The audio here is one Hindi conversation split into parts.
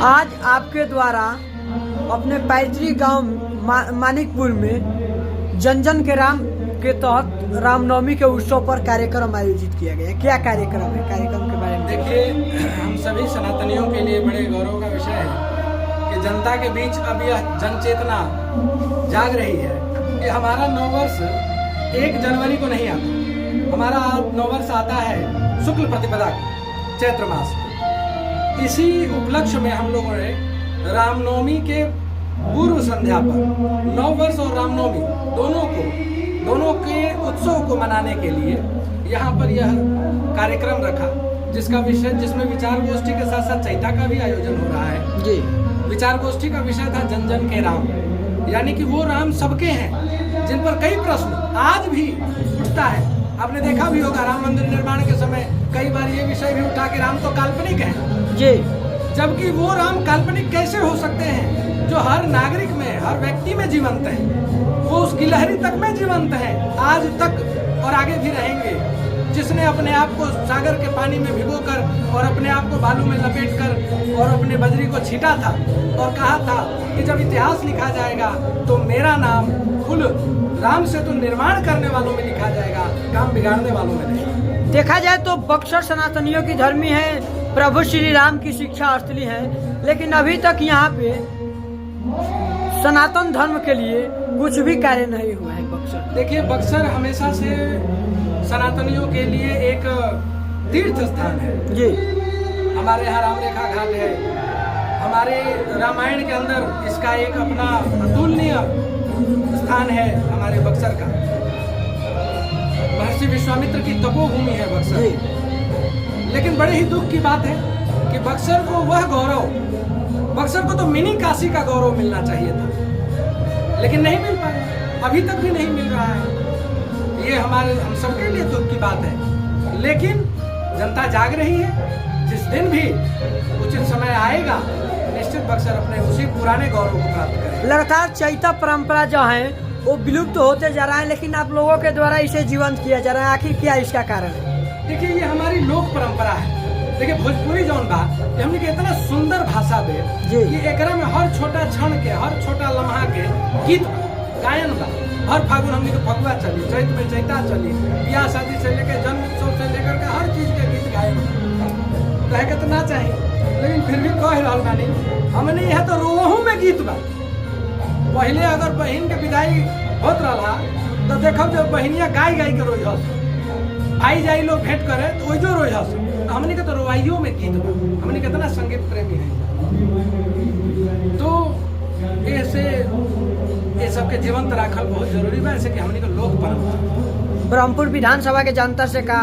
आज आपके द्वारा अपने पैतृक गांव मानिकपुर में जन जन के राम के तहत रामनवमी के उत्सव पर कार्यक्रम आयोजित किया गया। क्या कार्यक्रम है, कार्यक्रम के बारे में देखिए, हम सभी सनातनियों के लिए बड़े गौरव का विषय है कि जनता के बीच अब यह जन चेतना जाग रही है कि हमारा नववर्ष 1 जनवरी को नहीं आता, हमारा नववर्ष आता है शुक्ल प्रतिपदा को, चैत्र मास में। इसी उपलक्ष्य में हम लोगों ने रामनवमी के पूर्व संध्या पर नववर्ष और रामनवमी दोनों के उत्सव को मनाने के लिए यहाँ पर यह कार्यक्रम रखा, जिसमें विचार गोष्ठी के साथ साथ चैता का भी आयोजन हो रहा है जी। विचार गोष्ठी का विषय था जन जन के राम, यानी कि वो राम सबके हैं जिन पर कई प्रश्न आज भी उठता है। आपने देखा भी होगा राम मंदिर निर्माण के समय कई बार ये विषय भी उठा कि राम तो काल्पनिक है जी, जबकि वो राम काल्पनिक कैसे हो सकते हैं जो हर नागरिक में, हर व्यक्ति में जीवंत है, वो उस गिलहरी तक में जीवंत है, आज तक और आगे भी रहेंगे। जिसने अपने आप को सागर के पानी में भिगोकर और अपने आप को बालू में लपेटकर और अपने बजरी को छीटा था और कहा था कि जब इतिहास लिखा जाएगा तो मेरा नाम कुल राम सेतु निर्माण करने वालों में लिखा जाएगा, काम बिगाड़ने वालों में नहीं। देखा जाए तो बक्सर सनातनियों की धर्मी है, प्रभु श्री राम की शिक्षा स्थली है, लेकिन अभी तक यहाँ पे सनातन धर्म के लिए कुछ भी कार्य नहीं हुआ है बक्सर। देखिए, बक्सर हमेशा से सनातनियों के लिए एक तीर्थ स्थान है जी। हमारे यहाँ रामरेखा घाट है, हमारे रामायण के अंदर इसका एक अपना अतुलनीय स्थान है हमारे बक्सर का। महर्षि विश्वामित्र की तपोभूमि है बक्सर। लेकिन बड़े ही दुख की बात है कि बक्सर को वह गौरव, बक्सर को तो मिनी काशी का गौरव मिलना चाहिए था, लेकिन नहीं मिल पाया, अभी तक भी नहीं मिल रहा है। ये हम सबके लिए दुख की बात है, लेकिन जनता जाग रही है। जिस दिन भी उचित समय आएगा निश्चित बक्सर अपने उसी पुराने गौरव को प्राप्त करेगा। लगातार चैता परंपरा जो है वो विलुप्त होते जा रहा है, लेकिन आप लोगों के द्वारा इसे जीवंत किया जा रहा है, आखिर क्या इसका कारण है? देखिए, ये हमारी लोक परंपरा है। देखिए, भोजपुरी जौन बा हमने के इतना सुंदर भाषा बे कि एकरा में हर छोटा क्षण के, हर छोटा लम्हा के गीत गायन बा। हर फागुन हमने के फगुआ चली, चैत में चैता चली, ब्याह शादी से लेकर जन्म उत्सव से लेकर के हर चीज के गीत गायन रह के तो ना चाहिए, लेकिन फिर भी कह रहा बानी हमने यह तो रोहू में गीत बा। पहले अगर बहन के विदाई होत रहा तो देखो जब बहनिया गाय गाय के रोई हस, आई जाई लोग भेंट करे तो जो रोई हस, हमने के तो रोवाइयों में गीत बा। हमने कितना संगीत प्रेमी है, तो ऐसे ये सबके जीवंत राखल बहुत जरूरी बा। ऐसे कि हमने के लोक परंपरा ब्रह्मपुर विधानसभा के जनता से का,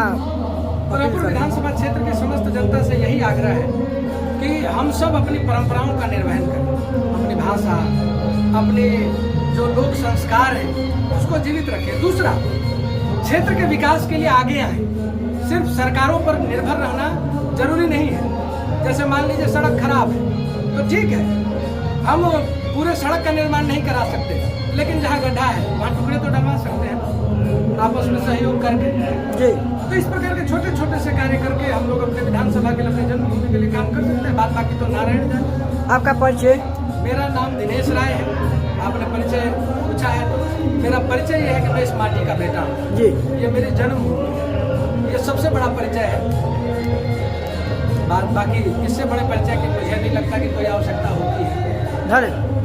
ब्रह्मपुर विधानसभा क्षेत्र की समस्त जनता से यही आग्रह है कि हम सब अपनी परंपराओं का निर्वहन करें, अपनी भाषा, अपने जो लोक संस्कार है उसको जीवित रखें। दूसरा, क्षेत्र के विकास के लिए आगे आए। सिर्फ सरकारों पर निर्भर रहना जरूरी नहीं है। जैसे मान लीजिए सड़क खराब है तो ठीक है, हम पूरे सड़क का निर्माण नहीं करा सकते, लेकिन जहाँ गड्ढा है वहाँ टुकड़े तो डलवा सकते हैं आपस में सहयोग करके जी। तो इस प्रकार के छोटे छोटे से कार्य करके हम लोग अपने विधानसभा के लिए, अपने जन्मभूमि के लिए काम कर सकते हैं। बात बाकी तो नारायण जाए। आपका परिचय? मेरा नाम दिनेश राय है। आपने परिचय पूछा है तो मेरा परिचय यह है कि मैं इस माटी का बेटा हूँ जी। ये मेरी जन्मभूमि है, ये सबसे बड़ा परिचय है। बात बाकी इससे बड़े परिचय की मुझे नहीं लगता कि कोई आवश्यकता होती है। धन्यवाद।